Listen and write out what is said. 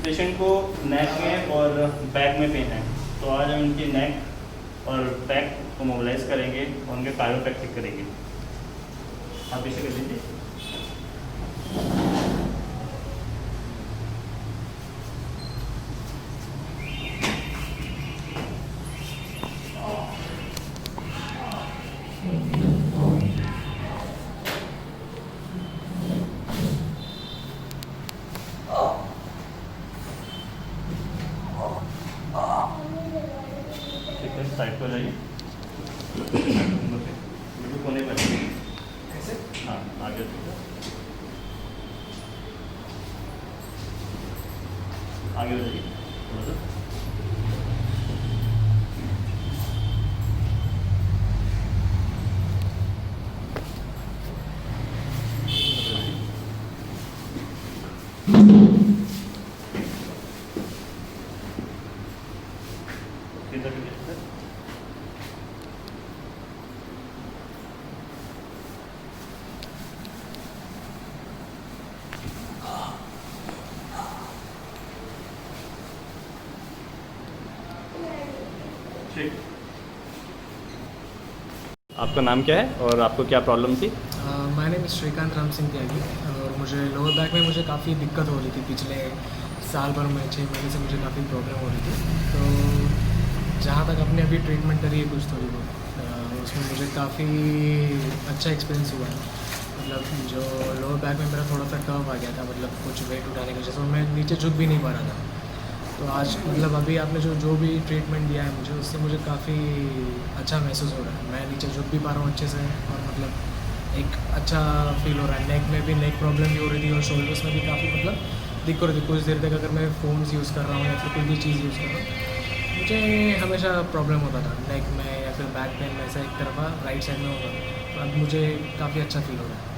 Patient को नेक में और बैक में पेन है, तो आज हम उनकी नेक और बैक को मोबिलाइज करेंगे और उनके कायोप्रैक्टिक करेंगे। आप पीछे कर लीजिए। ठीक है, साइड पर जाइए, बिल्कुल कोने पर कैसे? हाँ, आगे आगे जाइए थोड़ा सा। सीधा कीजिए सर। ठीक। आपका नाम क्या है और आपको क्या प्रॉब्लम थी? माय नेम श्रीकांत राम सिंह त्यागी और मुझे लोअर बैक में मुझे काफ़ी दिक्कत हो रही थी। पिछले साल भर में 6 महीने से मुझे काफ़ी प्रॉब्लम हो रही थी। तो जहाँ तक अपने अभी ट्रीटमेंट करी है कुछ थोड़ी बहुत, उसमें मुझे काफ़ी अच्छा एक्सपीरियंस हुआ है। मतलब जो लोअर बैक में मेरा थोड़ा सा कर्व आ गया था, मतलब कुछ वेट उठाने की वजह से मैं नीचे झुक भी नहीं पा रहा था। तो आज मतलब अभी आपने जो भी ट्रीटमेंट दिया है मुझे, उससे मुझे काफ़ी अच्छा महसूस हो रहा है। मैं नीचे झुक भी पा रहा हूँ अच्छे से और मतलब एक अच्छा फील हो रहा है। नेक में भी नेक प्रॉब्लम भी हो रही थी और शोल्डर्स में भी काफ़ी मतलब दिक्कत हो रही थी। कुछ देर तक अगर मैं फ़ोन्स यूज़ कर रहा हूँ या फिर कोई भी चीज़ यूज़ कर रहा हूँ, मुझे हमेशा प्रॉब्लम होता था नेक में या फिर बैक पेन में, ऐसा एक तरफा राइट साइड में होगा। तो अब मुझे काफ़ी अच्छा फील हो रहा है।